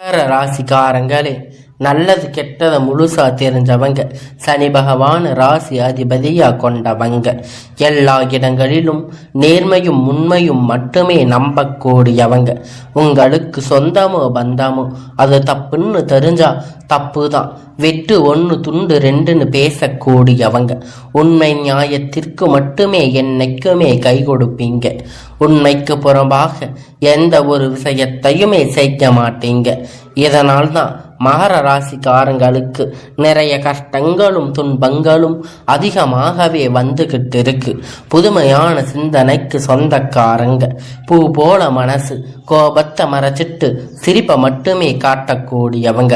மகர ராசிக்காரங்களே, நல்லது கெட்டதை முழுசா தெரிஞ்சவங்க, சனி பகவான் ராசி அதிபதியா கொண்டவங்க, எல்லா இடங்களிலும் நேர்மையும் உண்மையும் மட்டுமே நம்பக்கூடியவங்க. உங்களுக்கு சொந்தமோ பந்தமோ அது தப்புன்னு தெரிஞ்சா தப்பு தான், வெட்டு ஒன்று துண்டு ரெண்டுன்னு பேசக்கூடியவங்க. உண்மை நியாயத்திற்கு மட்டுமே என்னைக்குமே கை கொடுப்பீங்க. உண்மைக்கு புறம்பாக எந்த ஒரு விஷயத்தையுமே செய்ய மாட்டீங்க. இதனால் தான் மகர ராசிக்காரங்களுக்கு நிறைய கஷ்டங்களும் துன்பங்களும் அதிகமாகவே வந்துகிட்டு இருக்கு. புதுமையான சிந்தனைக்கு சொந்தக்காரங்க, பூ போல மனசு, கோபத்தை மறைச்சிட்டு சிரிப்பை மட்டுமே காட்டக்கூடியவங்க.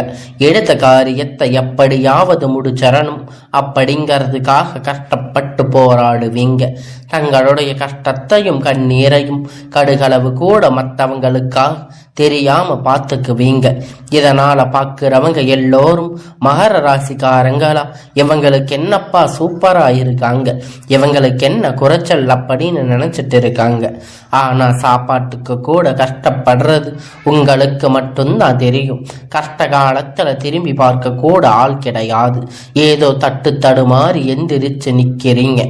எடுத்த காரியத்தை எப்படியாவது முடிச்சரணும் அப்படிங்கிறதுக்காக கஷ்டப்பட்டு போராடுவீங்க. தங்களுடைய கஷ்டத்தையும் கண்ணீரையும் கடுகளவு கூட மற்றவங்களுக்காக தெரியாம பார்த்துக்குவீங்க. இதனால பார்க்கிறவங்க எல்லோரும் மகர ராசிக்காரங்களா, இவங்களுக்கு என்னப்பா சூப்பரா இருக்காங்க, இவங்களுக்கு என்ன குறைச்சல் அப்படின்னு நினைச்சிட்டு இருக்காங்க. ஆனா சாப்பாட்டுக்கு கூட கஷ்டப்படுறது உங்களுக்கு மட்டும்தான் தெரியும். கஷ்ட காலத்துல திரும்பி பார்க்க கூட ஆள் கிடையாது. ஏதோ தட்டு தடுமாறி எந்திரிச்சு நிக்கிறீங்க.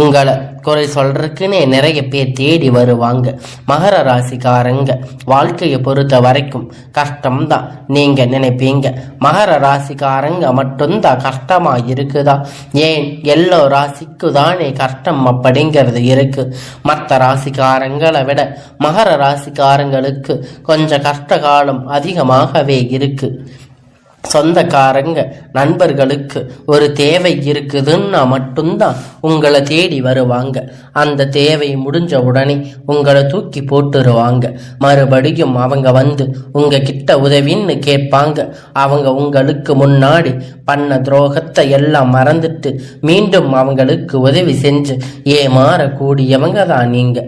உங்களை குறை சொல்றதுக்குன்னே நிறைய பேர் தேடி வருவாங்க. மகர ராசிக்காரங்க வாழ்க்கையை பொறுத்த வரைக்கும் கஷ்டம்தான் நீங்க நினைப்பீங்க. மகர ராசிக்காரங்க மட்டும்தான் கஷ்டமா இருக்குதா? ஏன் எல்லா ராசிக்கு தானே கஷ்டம் அப்படிங்கிறது இருக்கு. மற்ற ராசிக்காரங்களை விட மகர ராசிக்காரங்களுக்கு கொஞ்சம் கஷ்ட காலம் அதிகமாகவே இருக்கு. சொந்தக்காரங்க நண்பர்களுக்கு ஒரு தேவை இருக்குதுன்னா மட்டும்தான் உங்களை தேடி வருவாங்க. அந்த தேவை முடிஞ்ச உடனே உங்களை தூக்கி போட்டுருவாங்க. மறுபடியும் அவங்க வந்து உங்க கிட்ட உதவின்னு கேட்பாங்க. அவங்க உங்களுக்கு முன்னாடி பண்ண துரோகத்தை எல்லாம் மறந்துட்டு மீண்டும் அவங்களுக்கு உதவி செஞ்சு ஏமாறக்கூடியவங்க தான் நீங்க.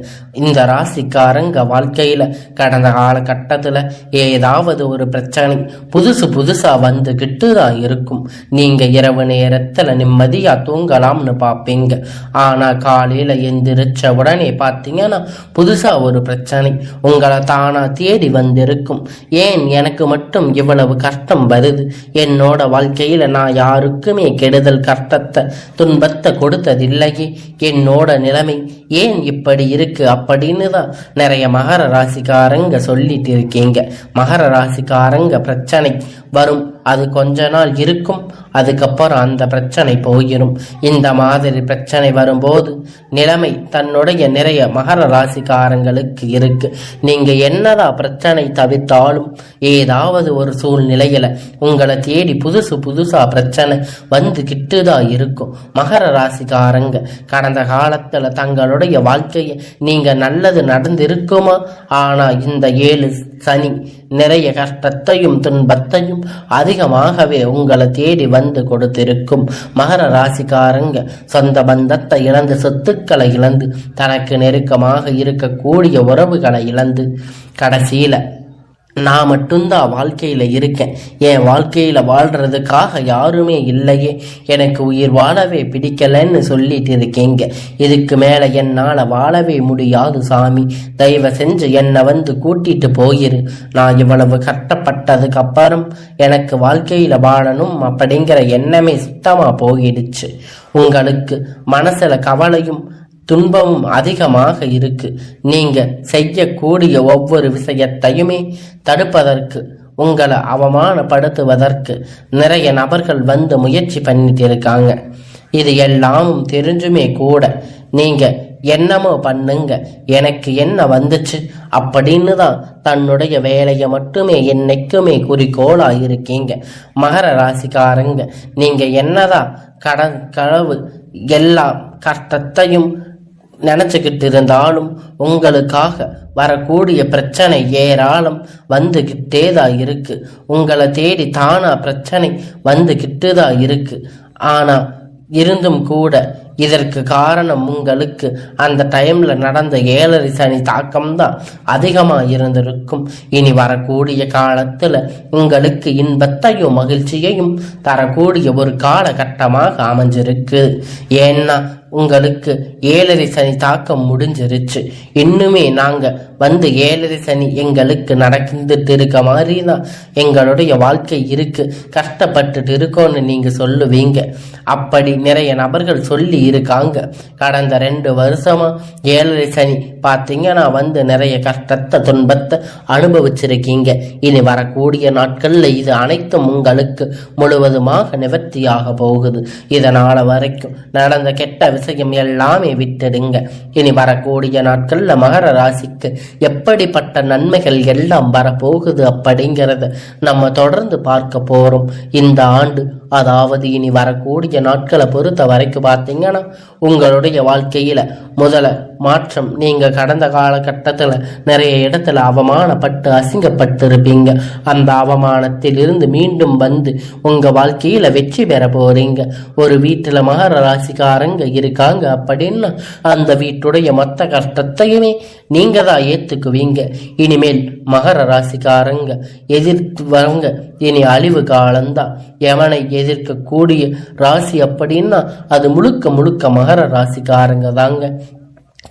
இந்த ராசிக்காரங்க வாழ்க்கையில கடந்த காலகட்டத்துல ஏதாவது ஒரு பிரச்சனை புதுசா வந்துகிட்டு தான் இருக்கும். நீங்க இரவு நேரத்துல நிம்மதியா தூங்கலாம்னு பார்ப்பீங்க. ஆனா காலையில எந்திரிச்ச உடனே பார்த்தீங்கன்னா புதுசா ஒரு பிரச்சனை உங்களை தானா தேடி வந்திருக்கும். ஏன் எனக்கு மட்டும் இவ்வளவு கஷ்டம் வருது? என்னோட வாழ்க்கையில நான் யாருக்குமே கெடுதல் கஷ்டத்தை துன்பத்தை கொடுத்ததில்லையே. என்னோட நிலைமை ஏன் இப்படி இருக்கு அப்படின்னு தான் நிறைய மகர ராசிக்காரங்க சொல்லிட்டு இருக்கீங்க. மகர ராசிக்காரங்க பிரச்சனை வரும், அது கொஞ்ச நாள் இருக்கும், அதுக்கப்புறம் அந்த பிரச்சனை போயிடும். இந்த மாதிரி பிரச்சனை வரும்போது நிலைமை தன்னுடைய நிறைய மகர ராசிக்காரங்களுக்கு இருக்கு. நீங்க என்னதான் பிரச்சனை தவிர்த்தாலும் ஏதாவது ஒரு சூழ்நிலையில உங்களை தேடி புதுசா பிரச்சனை வந்துகிட்டு தான் இருக்கும். மகர ராசிக்காரங்க கடந்த காலத்துல தங்களுடைய வாழ்க்கையை நீங்க நல்லது நடந்திருக்குமா? ஆனா இந்த 7 சனி நிறைய கஷ்டத்தையும் துன்பத்தையும் அதிகமாகவே உங்களை தேடி வந்து கொடுத்திருக்கும். மகர ராசிக்காரங்க சொந்த பந்தத்தை இழந்து, சொத்துக்களை இழந்து, தனக்கு நெருக்கமாக இருக்கக்கூடிய உறவுகளை இழந்து, கடைசியில நான் மட்டும்தான் வாழ்க்கையில இருக்கேன், என் வாழ்க்கையில வாழ்றதுக்காக யாருமே இல்லையே, எனக்கு உயிர் வாழவே பிடிக்கலன்னு சொல்லிட்டு இருக்கீங்க. இதுக்கு மேல என்னால வாழவே முடியாது சாமி, தயவு செஞ்சு என்னை வந்து கூட்டிட்டு போயிரு. நான் இவ்வளவு கஷ்டப்பட்டதுக்கு அப்புறம் எனக்கு வாழ்க்கையில வாழணும் அப்படிங்கிற எண்ணமே சுத்தமா போயிடுச்சு. உங்களுக்கு மனசுல கவலையும் துன்பமும் அதிகமாக இருக்கு. நீங்க செய்யக்கூடிய ஒவ்வொரு விஷயத்தையுமே தடுப்பதற்கு, உங்களை அவமானப்படுத்துவதற்கு நிறைய நபர்கள் வந்து முயற்சி பண்ணிட்டு இருக்காங்க. இது எல்லாம் தெரிஞ்சுமே கூட நீங்க என்னமோ பண்ணுங்க, எனக்கு என்ன வந்துச்சு அப்படின்னு தான் தன்னுடைய வேலையை மட்டுமே என்னைக்குமே குறிக்கோளா இருக்கீங்க. மகர ராசிக்காரங்க நீங்க என்னதான் களவு எல்லா கஷ்டத்தையும் நினைச்சுக்கிட்டு இருந்தாலும் உங்களுக்காக வரக்கூடிய பிரச்சனை ஏராளம் வந்துகிட்டே தான் இருக்கு. உங்களை தேடி தானா பிரச்சனை வந்துகிட்டு தான் இருக்கு. ஆனா இருந்தும் கூட இதற்கு காரணம் உங்களுக்கு அந்த டைம்ல நடந்த 7 சனி தாக்கம்தான் அதிகமா இருந்திருக்கும். இனி வரக்கூடிய காலத்துல உங்களுக்கு இன்பத்தையும் மகிழ்ச்சியையும் தரக்கூடிய ஒரு காலகட்டமாக அமைஞ்சிருக்கு. ஏன்னா உங்களுக்கு 7.5 சனி தாக்கம் முடிஞ்சிருச்சு. இன்னுமே நாங்க வந்து 7.5 சனி எங்களுக்கு நடந்துட்டு இருக்க மாதிரி தான் எங்களுடைய வாழ்க்கை இருக்கு, கஷ்டப்பட்டுட்டு இருக்கோன்னு நீங்க சொல்லுவீங்க. அப்படி நிறைய நபர்கள் சொல்லி இருக்காங்க. கடந்த 2 வருஷமா 7.5 சனி பார்த்தீங்கன்னா வந்து நிறைய கஷ்டத்தை துன்பத்தை அனுபவிச்சிருக்கீங்க. இனி வரக்கூடிய நாட்கள்ல இது அனைத்தும் உங்களுக்கு முழுவதுமாக நிவர்த்தியாக போகுது. இதனால வரைக்கும் நடந்த கெட்ட விஷயம் எல்லாமே விட்டுடுங்க. இனி வரக்கூடிய நாட்கள்ல மகர ராசிக்கு எப்படிப்பட்ட நன்மைகள் எல்லாம் வரப்போகுது அப்படிங்கிறத நம்ம தொடர்ந்து பார்க்க போறோம். இந்த ஆண்டு, அதாவது இனி வரக்கூடிய நாட்களை பொறுத்த வரைக்கும் பார்த்தீங்கன்னா உங்களுடைய வாழ்க்கையில முதல மாற்றம். நீங்க கடந்த காலகட்டத்துல நிறைய இடத்துல அவமானப்பட்டு அசிங்கப்பட்டு இருப்பீங்க. அந்த அவமானத்தில் இருந்து மீண்டும் வந்து உங்க வாழ்க்கையில வெற்றி பெற போறீங்க. ஒரு வீட்டுல மகர ராசிக்காரங்க இருக்காங்க அப்படின்னா அந்த வீட்டுடைய மொத்த கஷ்டத்தையுமே நீங்க தான் ஏத்துக்குவீங்க. இனிமேல் மகர ராசிக்காரங்க எதிர்த்து வரங்க இனி அழிவு காலம்தான். எவனை எதிர்க்கக்கூடிய ராசி அப்படின்னா அது முழுக்க முழுக்க மகர ராசிக்காரங்க தாங்க.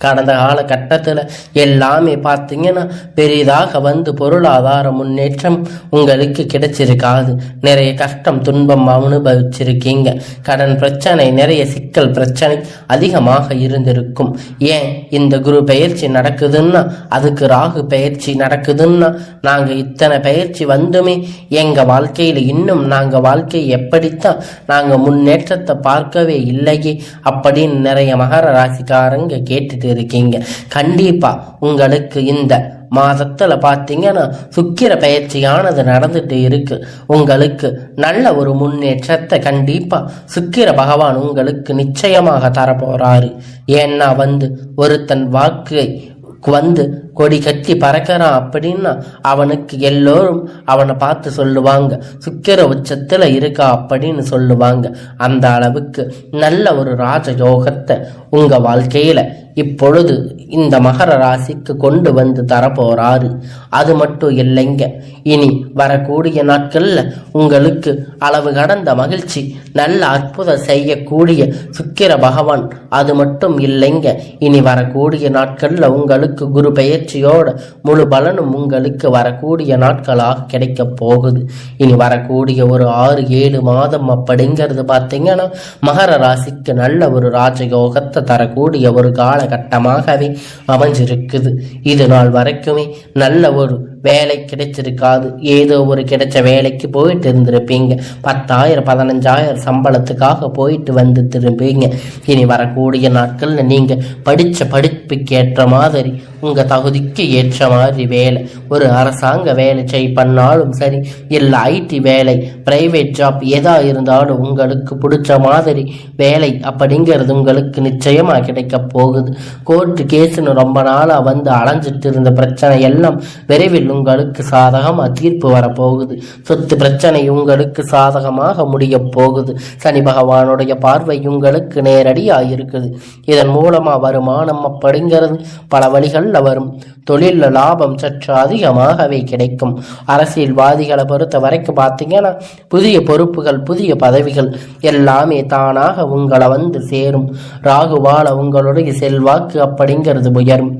கடந்த காலகட்டத்தில் எல்லாமே பார்த்தீங்கன்னா பெரிதாக வந்து பொருளாதார முன்னேற்றம் உங்களுக்கு கிடைச்சிருக்காது. நிறைய கஷ்டம் துன்பம் அனுபவிச்சிருக்கீங்க. கடன் பிரச்சனை, நிறைய சிக்கல் பிரச்சனை அதிகமாக இருந்திருக்கும். ஏன் இந்த குரு பயிற்சி நடக்குதுன்னா, அதுக்கு ராகு பயிற்சி நடக்குதுன்னா, நாங்கள் இத்தனை பயிற்சி வந்துமே எங்கள் வாழ்க்கையில் இன்னும் நாங்கள் வாழ்க்கையை எப்படித்தான் நாங்கள் முன்னேற்றத்தை பார்க்கவே இல்லையே அப்படின்னு நிறைய மகர ராசிக்காரங்க கேட்டுட்டு இருக்கீங்க. கண்டிப்பா உங்களுக்கு இந்த மாதத்துல பார்த்தீங்கன்னா சுக்கிர பயிற்சியானது நடந்துட்டு இருக்கு. உங்களுக்கு நல்ல ஒரு முன்னேற்றத்தை கண்டிப்பா சுக்கிர பகவான் உங்களுக்கு நிச்சயமாக தரப்போறாரு. ஏன்னா வந்து ஒருத்தன் வாக்கை வந்து கொடி கட்டி பறக்கிறான் அப்படின்னா அவனுக்கு எல்லோரும் அவனை பார்த்து சொல்லுவாங்க சுக்கிர உச்சத்துல இருக்கா அப்படின்னு சொல்லுவாங்க. அந்த அளவுக்கு நல்ல ஒரு ராஜயோகத்தை உங்க வாழ்க்கையில இப்பொழுது இந்த மகர ராசிக்கு கொண்டு வந்து தரப்போறாரு. அது மட்டும் இல்லைங்க, இனி வரக்கூடிய நாட்கள்ல உங்களுக்கு அளவு கடந்த மகிழ்ச்சி, நல்ல அற்புதம் செய்யக்கூடிய சுக்கிர பகவான். அது மட்டும் இல்லைங்க, இனி வரக்கூடிய நாட்கள்ல உங்களுக்கு குரு பயிற்சியோட முழு பலனும் உங்களுக்கு வரக்கூடிய நாட்களாக கிடைக்க போகுது. இனி வரக்கூடிய ஒரு 6-7 மாதம் அப்படிங்கிறது பார்த்தீங்கன்னா மகர ராசிக்கு நல்ல ஒரு ராஜயோகத்தை தரக்கூடிய ஒரு காலகட்டமாகவே அமைஞ்சிருக்குது. இது நாள் வரைக்குமே நல்ல ஒரு வேலை கிடைச்சிருக்காது. ஏதோ ஒரு கிடைச்ச வேலைக்கு போயிட்டு இருந்திருப்பீங்க. 10,000 15,000 போயிட்டு வந்து திரும்பீங்க. இனி வரக்கூடிய நாட்கள்ல நீங்க படிச்ச படிப்புக்கு ஏற்ற மாதிரி உங்க தகுதிக்கு ஏற்ற மாதிரி வேலை, ஒரு அரசாங்க வேலை பண்ணாலும் சரி, இல்லை ஐடி வேலை, பிரைவேட் ஜாப் எதா இருந்தாலும் உங்களுக்கு பிடிச்ச மாதிரி வேலை அப்படிங்கிறது உங்களுக்கு நிச்சயமா கிடைக்க போகுது. கோர்ட்டு கேஸ்ன்னு ரொம்ப நாளா வந்து அலைஞ்சிட்டு இருந்த பிரச்சனை எல்லாம் விரைவில் உங்களுக்கு சாதகமா தீர்ப்பு வரப்போகுது. சொத்து பிரச்சனை உங்களுக்கு சாதகமாக முடிய போகுது. சனி பகவானுடைய பார்வை உங்களுக்கு நேரடியாக இருக்குது. இதன் மூலமா வருமானம் அப்படிங்கிறது பல வழிகள்ல வரும். தொழில லாபம் சற்று அதிகமாகவே கிடைக்கும். அரசியல்வாதிகளை பொறுத்த வரைக்கும் பார்த்தீங்கன்னா புதிய பொறுப்புகள், புதிய பதவிகள் எல்லாமே தானாக உங்களை வந்து சேரும். ராகுவால உங்களுடைய செல்வாக்கு அப்படிங்கிறது உயரும்.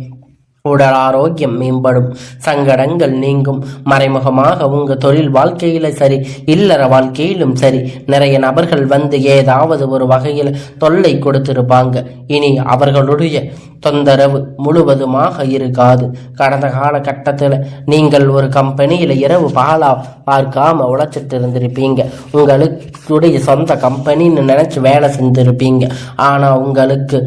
உடல் ஆரோக்கியம் மேம்படும். சங்கடங்கள் நீங்கும். மறைமுகமாக உங்க தொழில் வாழ்க்கையில சரி, இல்லற வாழ்க்கையிலும் சரி, நிறைய நபர்கள் வந்து ஏதாவது ஒரு வகையில் தொல்லை கொடுத்திருப்பாங்க. இனி அவர்களுடைய தொந்தரவு முழுவதுமாக இருக்காது. கடந்த காலகட்டத்தில் நீங்கள் ஒரு கம்பெனியில் இரவு பாலா பார்க்காம உழைச்சிட்டு இருந்திருப்பீங்க. உங்களுடைய சொந்த கம்பெனின்னு நினைச்சு வேலை செஞ்சிருப்பீங்க. ஆனா உங்களுக்கு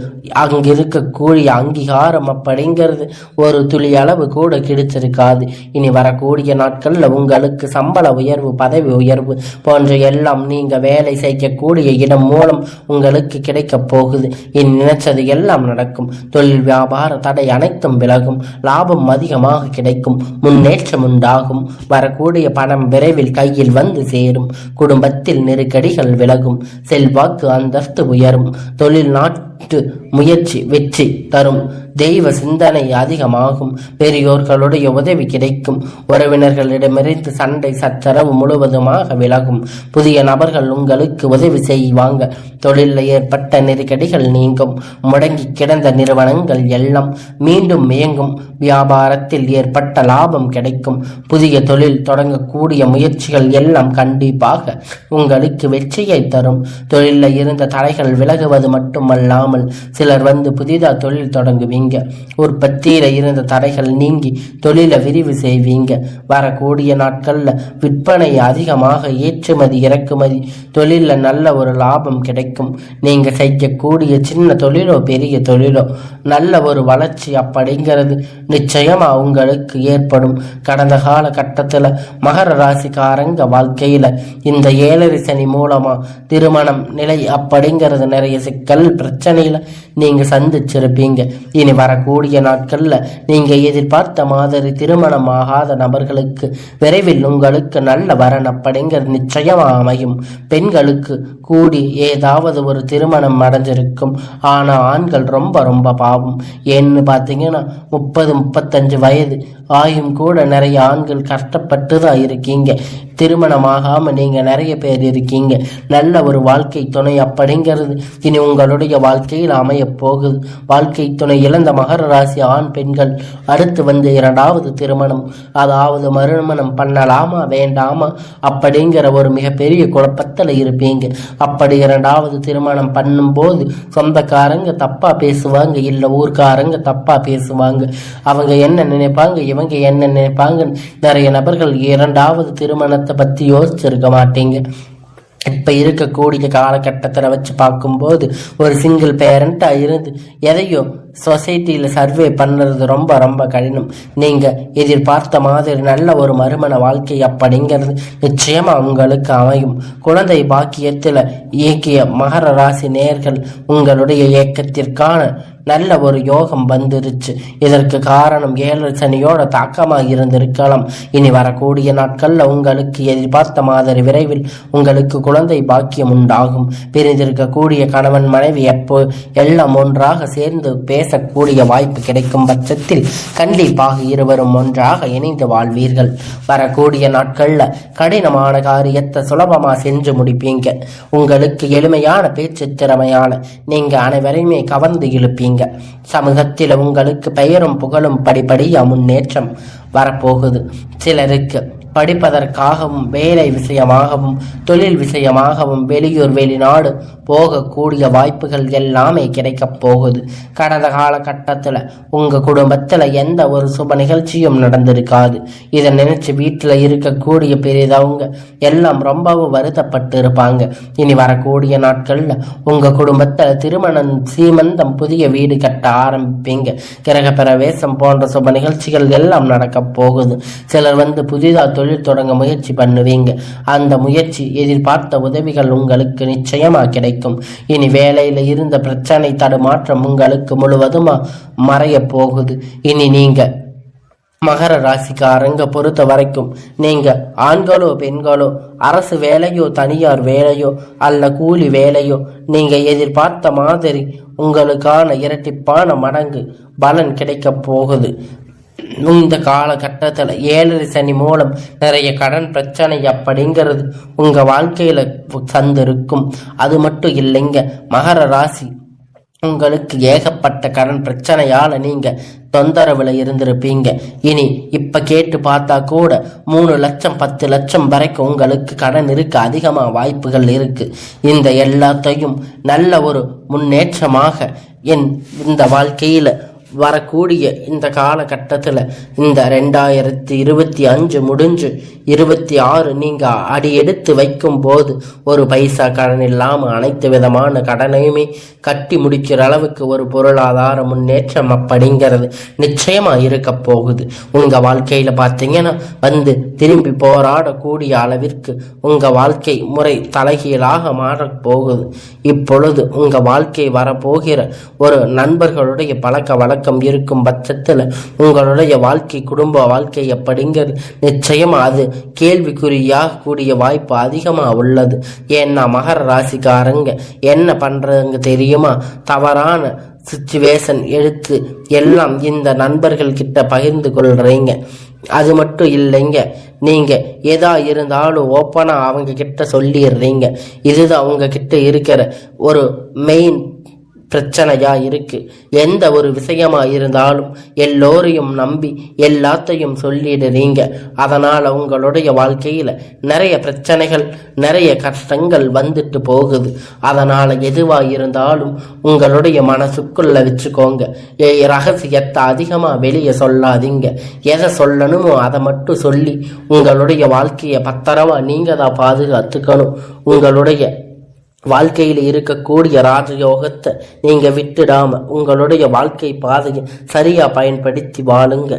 அங்க இருக்கக்கூடிய அங்கீகாரம் அப்படிங்கிறது ஒரு துளி அளவு கூட கிடைச்சிருக்காது. இனி வரக்கூடிய நாட்கள்ல உங்களுக்கு சம்பள உயர்வு, பதவி உயர்வு போன்ற எல்லாம் நீங்க வேலை செய்யக்கூடிய இடம் மூலம் உங்களுக்கு கிடைக்க போகுது. இனி நினைச்சது எல்லாம் நடக்கும். தொழில் வியாபார தடை அனைத்தும் விலகும். லாபம் அதிகமாக கிடைக்கும். முன்னேற்றம் உண்டாகும். வரக்கூடிய பணம் விரைவில் கையில் வந்து சேரும். குடும்பத்தில் நெருக்கடிகள் விலகும். செல்வாக்கு அந்தஸ்து உயரும். தொழில் முயற்சி வெற்றி தரும். தெய்வ சிந்தனை அதிகமாகும். பெரியோர்களுடைய உதவி கிடைக்கும். உறவினர்களிடமிருந்து சண்டை சச்சரவு முழுவதுமாக விலகும். புதிய நபர்கள் உங்களுக்கு உதவி செய்வாங்க. தொழிலில் ஏற்பட்ட நெருக்கடிகள் நீங்கும். முடங்கி கிடந்த நிறுவனங்கள் எல்லாம் மீண்டும் இயங்கும். வியாபாரத்தில் ஏற்பட்ட லாபம் கிடைக்கும். புதிய தொழில் தொடங்கக்கூடிய முயற்சிகள் எல்லாம் கண்டிப்பாக உங்களுக்கு வெற்றியை தரும். தொழிலில் இருந்த தடைகள் விலகுவது மட்டுமல்லாமல் சிலர் வந்து புதிதாக தொழில் தொடங்குவீங்க. உற்பத்தியில இருந்த தடைகள் நீங்கி தொழிலை விரிவு செய்வீங்க. வரக்கூடிய நாட்கள்ல விற்பனை அதிகமாக, ஏற்றுமதி இறக்குமதி தொழில நல்ல ஒரு லாபம் கிடைக்கும். நீங்க செய்யக்கூடிய சின்ன தொழிலோ பெரிய தொழிலோ நல்ல ஒரு வளர்ச்சி அப்படிங்கிறது நிச்சயமா உங்களுக்கு ஏற்படும். கடந்த கால கட்டத்துல மகர ராசிக்காரங்க வாழ்க்கையில இந்த 7 சனி மூலமா திருமணம் நிலை அப்படிங்கிறது நிறைய சிக்கல் பிரச்சனையில நீங்க சந்திச்சிருப்பீங்க. இனி வரக்கூடிய நாட்கள்ல நீங்க எதிர்பார்த்த மாதிரி திருமணம் ஆகாத நபர்களுக்கு விரைவில் உங்களுக்கு நல்ல வரன் அப்படிங்கிறது நிச்சயமா அமையும். பெண்களுக்கு கூடி ஏதாவது ஒரு திருமணம் அடைஞ்சிருக்கும். ஆனா ஆண்கள் ரொம்ப ரொம்ப பாவம். ஏன்னு பார்த்தீங்கன்னா 30-35 வயது ஆயும் கூட நிறைய ஆண்கள் கஷ்டப்பட்டு தான் இருக்கீங்க. திருமணமாகாம நீங்க நிறைய பேர் இருக்கீங்க. நல்ல ஒரு வாழ்க்கை துணை அப்படிங்கிறது இனி உங்களுடைய வாழ்க்கையில் அமைய போகுது. வாழ்க்கை துணை இழந்த மகர ராசி ஆண் பெண்கள் அடுத்து வந்து 2வது திருமணம், அதாவது மறுமணம் பண்ணலாமா வேண்டாமா அப்படிங்கிற ஒரு மிகப்பெரிய குழப்பத்தில் இருப்பீங்க. அப்படி 2வது திருமணம் பண்ணும்போது சொந்தக்காரங்க தப்பா பேசுவாங்க, இல்லை ஊர்க்காரங்க தப்பா பேசுவாங்க. அவங்க என்ன நினைப்பாங்க, இவங்க என்ன நினைப்பாங்க. நிறைய நபர்கள் 2வது திருமணத்தை பத்தி யோசிச்சிருக்க மாட்டீங்க. இப்ப இருக்கக்கூடிய காலகட்டத்தில் வச்சு பார்க்கும்போது ஒரு சிங்கிள் பேரண்டா இருந்து எதையோ சொசைட்டியில் சர்வே பண்ணுறது ரொம்ப ரொம்ப கடினம். நீங்கள் எதிர்பார்த்த மாதிரி நல்ல ஒரு மறுமண வாழ்க்கை அப்படிங்கிறது நிச்சயமாக உங்களுக்கு அமையும். குழந்தை பாக்கியத்தில் இயக்கிய மகர ராசி நேயர்கள் உங்களுடைய இயக்கத்திற்கான நல்ல ஒரு யோகம் வந்துருச்சு. இதற்கு காரணம் 7 சனியோட தாக்கமாக இருந்திருக்கலாம். இனி வரக்கூடிய நாட்கள்ல உங்களுக்கு எதிர்பார்த்த மாதிரி விரைவில் உங்களுக்கு குழந்தை பாக்கியம் உண்டாகும். பிரிந்திருக்கக்கூடிய கணவன் மனைவி எப்போ எல்லாம் ஒன்றாக சேர்ந்து பேசக்கூடிய வாய்ப்பு கிடைக்கும் பட்சத்தில் கண்டிப்பாக இருவரும் ஒன்றாக இணைந்து வாழ்வீர்கள். வரக்கூடிய நாட்கள்ல கடினமான காரியத்தை சுலபமா செஞ்சு முடிப்பீங்க. உங்களுக்கு எளிமையான பேச்சு திறமையால நீங்க அனைவரையுமே கவர்ந்து இழுப்பீங்க. சமூகத்தில் உங்களுக்கு பெயரும் புகழும் படிப்படியா முன்னேற்றம் வரப்போகுது. சிலருக்கு படிப்பதற்காகவும் வேலை விஷயமாகவும் தொழில் விஷயமாகவும் வெளியூர் வெளிநாடு போகக்கூடிய வாய்ப்புகள் எல்லாமே கிடைக்கப் போகுது. கடந்த காலகட்டத்தில் உங்க குடும்பத்தில் எந்த ஒரு சுப நிகழ்ச்சியும் நடந்திருக்காது. இதை நினைச்சு வீட்டில் இருக்கக்கூடிய பெரியதவங்க எல்லாம் ரொம்பவும் வருத்தப்பட்டு இருப்பாங்க. இனி வரக்கூடிய நாட்கள்ல உங்க குடும்பத்தில் திருமணம், சீமந்தம், புதிய வீடு கட்ட ஆரம்பிப்பீங்க. கிரக பிரவேசம் போன்ற சுப நிகழ்ச்சிகள் எல்லாம் நடக்க போகுது. சிலர் வந்து புதிதாக தொழில் தொடங்க முயற்சி பண்ணுவீங்க. அந்த முயற்சி எதிர்பார்த்த உதவிகள் உங்களுக்கு நிச்சயமா கிடைக்கும். இனி வேலையில இருந்த பிரச்சனை தடுமாற்றம் உங்களுக்கு முழுவதுமா மறைய போகுது. இனி நீங்க மகர ராசிக்காரங்க பொறுத்த வரைக்கும் நீங்க ஆண்களோ பெண்களோ அரசு வேலையோ தனியார் வேலையோ அல்ல கூலி வேலையோ நீங்க எதிர்பார்த்த மாதிரி உங்களுக்கான இரட்டிப்பான மடங்கு பலன் கிடைக்க போகுது. இந்த காலகட்டத்தில் 7 சனி மூலம் நிறைய கடன் பிரச்சனை அப்படிங்கிறது உங்க வாழ்க்கையில சந்திருக்கும். அது மட்டும் இல்லைங்க, மகர ராசி உங்களுக்கு ஏகப்பட்ட கடன் பிரச்சனையால நீங்க தொந்தரவுல இருந்திருப்பீங்க. இனி இப்ப கேட்டு பார்த்தா கூட 3 லட்சம் 10 லட்சம் வரைக்கும் உங்களுக்கு கடன் இருக்க அதிகமா வாய்ப்புகள் இருக்கு. இந்த எல்லாத்தையும் நல்ல ஒரு முன்னேற்றமாக இந்த வாழ்க்கையில வரக்கூடிய இந்த காலகட்டத்தில் இந்த 2025 முடிஞ்சு 26 நீங்க அடி எடுத்து வைக்கும் போது ஒரு பைசா கடன் இல்லாம அனைத்து விதமான கடனையுமே கட்டி முடிக்கிற அளவுக்கு ஒரு பொருளாதார முன்னேற்றம் அப்படிங்கிறது நிச்சயமா இருக்க போகுது. உங்க வாழ்க்கையில பார்த்தீங்கன்னா வந்து திரும்பி போராடக்கூடிய அளவிற்கு உங்க வாழ்க்கை முறை தலைகீழாக மாறப் போகுது. இப்பொழுது உங்க வாழ்க்கை வரப்போகிற ஒரு நண்பர்களுடைய பழக்க பழக்கம் இருக்கும் பட்சத்தில் உங்களுடைய வாழ்க்கை குடும்ப வாழ்க்கை எப்படிங்கிறது நிச்சயமா அது கேள்விக்குறியாக கூடிய வாய்ப்பு அதிகமாக உள்ளது. ஏன்னா மகர ராசிக்காரங்க என்ன பண்றதுங்க தெரியுமா, தவறான சிச்சுவேஷன் எடுத்து எல்லாம் இந்த நண்பர்கள் கிட்ட பகிர்ந்து கொள்றீங்க. அது மட்டும் இல்லைங்க, நீங்க எதா இருந்தாலும் ஓப்பனா அவங்க கிட்ட சொல்லிடுறீங்க. இதுதான் அவங்க கிட்ட இருக்கிற ஒரு மெயின் பிரச்சனையா இருக்கு. எந்த ஒரு விஷயமா இருந்தாலும் எல்லோரையும் நம்பி எல்லாத்தையும் சொல்லிடுறீங்க. அதனால உங்களுடைய வாழ்க்கையில நிறைய பிரச்சனைகள் நிறைய கஷ்டங்கள் வந்துட்டு போகுது. அதனால எதுவா இருந்தாலும் உங்களுடைய மனசுக்குள்ள வச்சுக்கோங்க. ரகசியத்தை அதிகமா வெளியே சொல்லாதீங்க. எதை சொல்லணுமோ அதை மட்டும் சொல்லி உங்களுடைய வாழ்க்கையை பத்திரமா நீங்க தான் பாதுகாத்துக்கணும். உங்களுடைய வாழ்க்கையில் இருக்கக்கூடிய ராஜயோகத்தை நீங்க விட்டுடாம உங்களுடைய வாழ்க்கை பாதையை சரியா பயன்படுத்தி வாழுங்க.